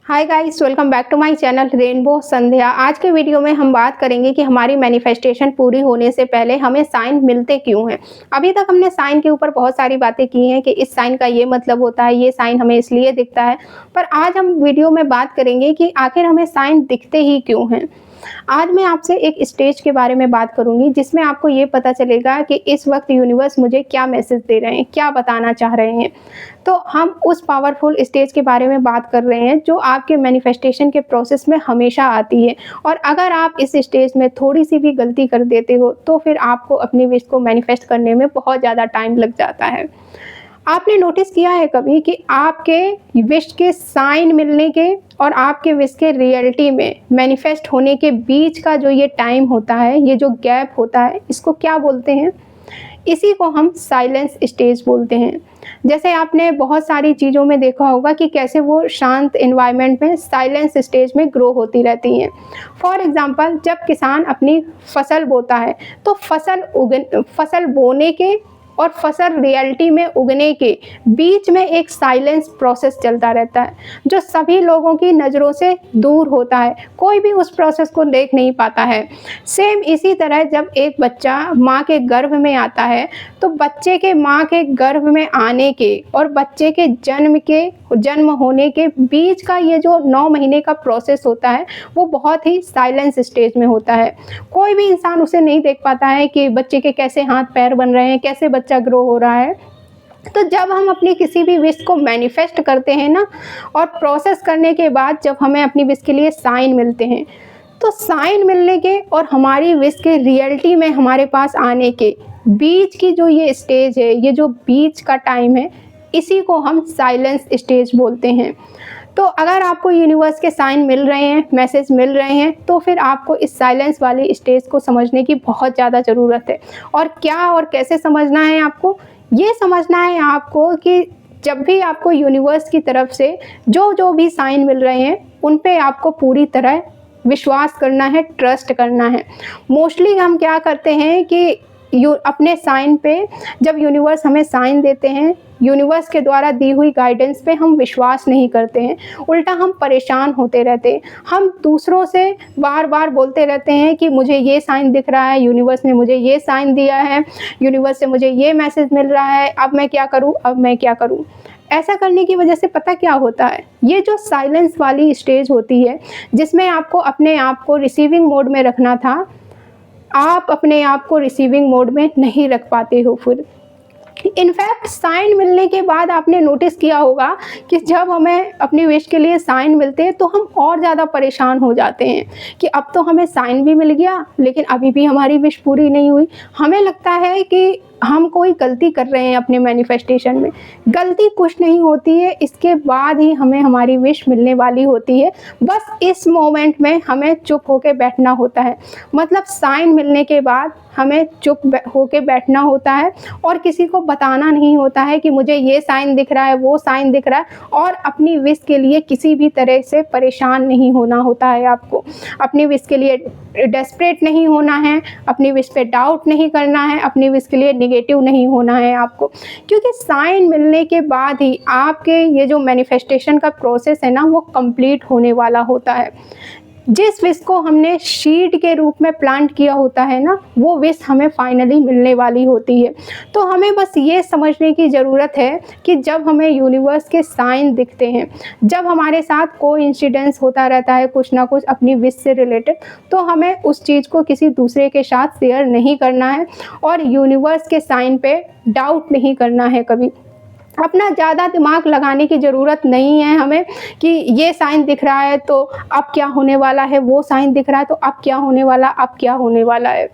Hi guys, welcome back to my channel rainbow Sandhya. आज के video में हम बात करेंगे कि हमारी मैनिफेस्टेशन पूरी होने से पहले हमें साइन मिलते क्यों हैं। अभी तक हमने साइन के ऊपर बहुत सारी बातें की हैं कि इस साइन का ये मतलब होता है, ये साइन हमें इसलिए दिखता है। पर आज हम वीडियो में बात करेंगे कि आखिर हमें साइन दिखते ही क्यों हैं। आज मैं आपसे एक स्टेज के बारे में बात करूंगी जिसमें आपको ये पता चलेगा कि इस वक्त यूनिवर्स मुझे क्या मैसेज दे रहे हैं, क्या बताना चाह रहे हैं। तो हम उस पावरफुल स्टेज के बारे में बात कर रहे हैं जो आपके मैनिफेस्टेशन के प्रोसेस में हमेशा आती है। और अगर आप इस स्टेज में थोड़ी सी भी गलती कर देते हो तो फिर आपको अपनी विश को मैनिफेस्ट करने में बहुत ज़्यादा टाइम लग जाता है। आपने नोटिस किया है कभी कि आपके विश के साइन मिलने के और आपके विश के रियलिटी में मैनिफेस्ट होने के बीच का जो ये टाइम होता है, ये जो गैप होता है, इसको क्या बोलते हैं? इसी को हम साइलेंस स्टेज बोलते हैं। जैसे आपने बहुत सारी चीज़ों में देखा होगा कि कैसे वो शांत एनवायरनमेंट में साइलेंस स्टेज में ग्रो होती रहती हैं। फॉर एग्जांपल, जब किसान अपनी फसल बोता है तो फसल बोने के और फसल रियलिटी में उगने के बीच में एक साइलेंस प्रोसेस चलता रहता है जो सभी लोगों की नज़रों से दूर होता है। कोई भी उस प्रोसेस को देख नहीं पाता है। सेम इसी तरह जब एक बच्चा माँ के गर्भ में आता है तो बच्चे के माँ के गर्भ में आने के और बच्चे के जन्म होने के बीच का ये जो 9 महीने का प्रोसेस होता है वो बहुत ही साइलेंस स्टेज में होता है। कोई भी इंसान उसे नहीं देख पाता है कि बच्चे के कैसे हाथ पैर बन रहे हैं, कैसे बच्चा ग्रो हो रहा है। तो जब हम अपनी किसी भी विश को मैनिफेस्ट करते हैं ना, और प्रोसेस करने के बाद जब हमें अपनी विश के लिए साइन मिलते हैं, तो साइन मिलने के और हमारी विश के रियलिटी में हमारे पास आने के बीच की जो ये स्टेज है, ये जो बीच का टाइम है, इसी को हम साइलेंस स्टेज बोलते हैं। तो अगर आपको यूनिवर्स के साइन मिल रहे हैं, मैसेज मिल रहे हैं, तो फिर आपको इस साइलेंस वाली स्टेज को समझने की बहुत ज़्यादा ज़रूरत है। और क्या और कैसे समझना है आपको? ये समझना है आपको कि जब भी आपको यूनिवर्स की तरफ से जो भी साइन मिल रहे हैं उन पे आपको पूरी तरह विश्वास करना है, ट्रस्ट करना है। मोस्टली हम क्या करते हैं कि अपने साइन पे, जब यूनिवर्स हमें साइन देते हैं, यूनिवर्स के द्वारा दी हुई गाइडेंस पे हम विश्वास नहीं करते हैं, उल्टा हम परेशान होते रहते हैं। हम दूसरों से बार बार बोलते रहते हैं कि मुझे ये साइन दिख रहा है, यूनिवर्स ने मुझे ये साइन दिया है, यूनिवर्स से मुझे ये मैसेज मिल रहा है, अब मैं क्या करूँ, अब मैं क्या करूँ। ऐसा करने की वजह से पता क्या होता है, ये जो साइलेंस वाली स्टेज होती है जिसमें आपको अपने आप को रिसीविंग मोड में रखना था, आप अपने आप को रिसीविंग मोड में नहीं रख पाते हो। फिर इनफैक्ट साइन मिलने के बाद आपने नोटिस किया होगा कि जब हमें अपनी विश के लिए साइन मिलते हैं तो हम और ज़्यादा परेशान हो जाते हैं कि अब तो हमें साइन भी मिल गया लेकिन अभी भी हमारी विश पूरी नहीं हुई। हमें लगता है कि हम कोई गलती कर रहे हैं अपने मैनिफेस्टेशन में। गलती कुछ नहीं होती है, इसके बाद ही हमें हमारी विश मिलने वाली होती है। बस इस मोमेंट में हमें चुप होकर बैठना होता है। मतलब साइन मिलने के बाद हमें चुप होकर बैठना होता है और किसी को बताना नहीं होता है कि मुझे ये साइन दिख रहा है, वो साइन दिख रहा है, और अपनी विश के लिए किसी भी तरह से परेशान नहीं होना होता है। आपको अपनी विश के लिए डेस्परेट नहीं होना है, अपनी विश पे डाउट नहीं करना है, अपनी विश के लिए नेगेटिव नहीं होना है आपको। क्योंकि साइन मिलने के बाद ही आपके ये जो मैनिफेस्टेशन का प्रोसेस है ना, वो कंप्लीट होने वाला होता है। जिस विश को हमने शीड के रूप में प्लांट किया होता है ना, वो विश हमें फाइनली मिलने वाली होती है। तो हमें बस ये समझने की ज़रूरत है कि जब हमें यूनिवर्स के साइन दिखते हैं, जब हमारे साथ कोई इंसिडेंस होता रहता है कुछ ना कुछ अपनी विश से रिलेटेड, तो हमें उस चीज़ को किसी दूसरे के साथ शेयर नहीं करना है और यूनिवर्स के साइन पे डाउट नहीं करना है कभी। अपना ज़्यादा दिमाग लगाने की ज़रूरत नहीं है हमें कि ये साइन दिख रहा है तो अब क्या होने वाला है, वो साइन दिख रहा है तो अब क्या होने वाला, अब क्या होने वाला है।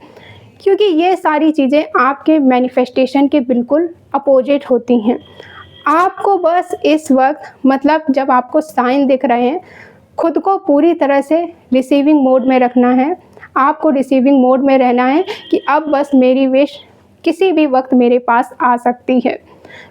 क्योंकि ये सारी चीज़ें आपके मैनिफेस्टेशन के बिल्कुल अपोजिट होती हैं। आपको बस इस वक्त, मतलब जब आपको साइन दिख रहे हैं, खुद को पूरी तरह से रिसीविंग मोड में रखना है। आपको रिसीविंग मोड में रहना है कि अब बस मेरी विश किसी भी वक्त मेरे पास आ सकती है।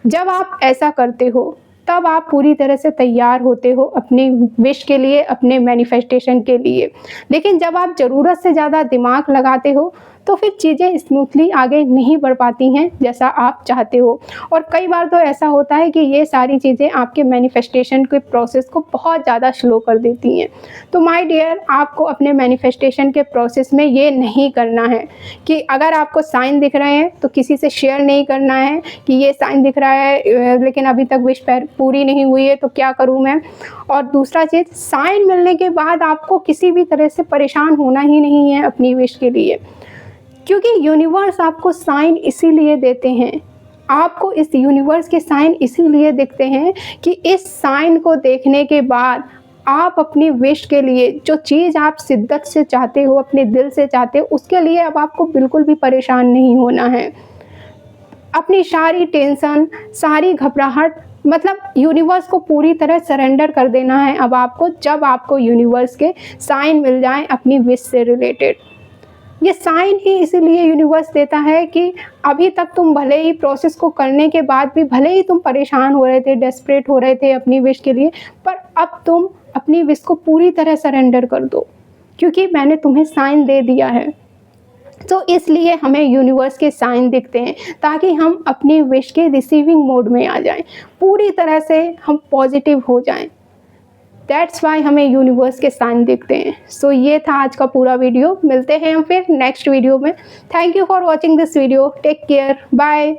जब आप ऐसा करते हो तब आप पूरी तरह से तैयार होते हो अपनी विश के लिए, अपने मैनिफेस्टेशन के लिए। लेकिन जब आप ज़रूरत से ज़्यादा दिमाग लगाते हो तो फिर चीज़ें स्मूथली आगे नहीं बढ़ पाती हैं जैसा आप चाहते हो। और कई बार तो ऐसा होता है कि ये सारी चीज़ें आपके मैनिफेस्टेशन के प्रोसेस को बहुत ज़्यादा स्लो कर देती हैं। तो माय डियर, आपको अपने मैनिफेस्टेशन के प्रोसेस में ये नहीं करना है कि अगर आपको साइन दिख रहे हैं तो किसी से शेयर नहीं करना है कि ये साइन दिख रहा है लेकिन अभी तक विश पूरी नहीं हुई है तो क्या करूँ मैं। और दूसरा चीज़, साइन मिलने के बाद आपको किसी भी तरह से परेशान होना ही नहीं है अपनी विश के लिए, क्योंकि यूनिवर्स आपको साइन इसीलिए देते हैं, आपको इस यूनिवर्स के साइन इसीलिए दिखते हैं कि इस साइन को देखने के बाद आप अपनी विश के लिए जो चीज़ आप शिद्दत से चाहते हो, अपने दिल से चाहते हो, उसके लिए अब आपको बिल्कुल भी परेशान नहीं होना है। अपनी सारी टेंशन, सारी घबराहट मतलब यूनिवर्स को पूरी तरह सरेंडर कर देना है अब आपको, जब आपको यूनिवर्स के साइन मिल जाएं अपनी विश से रिलेटेड। ये साइन ही इसीलिए यूनिवर्स देता है कि अभी तक तुम भले ही प्रोसेस को करने के बाद भी भले ही तुम परेशान हो रहे थे, डेस्परेट हो रहे थे अपनी विश के लिए, पर अब तुम अपनी विश को पूरी तरह सरेंडर कर दो, क्योंकि मैंने तुम्हें साइन दे दिया है। तो इसलिए हमें यूनिवर्स के साइन दिखते हैं ताकि हम अपनी विश के रिसीविंग मोड में आ जाएं, पूरी तरह से हम पॉजिटिव हो जाएं। दैट्स वाई हमें यूनिवर्स के साइन दिखते हैं। सो ये था आज का पूरा वीडियो। मिलते हैं हम फिर नेक्स्ट वीडियो में। Thank you for watching this video. Take care, bye.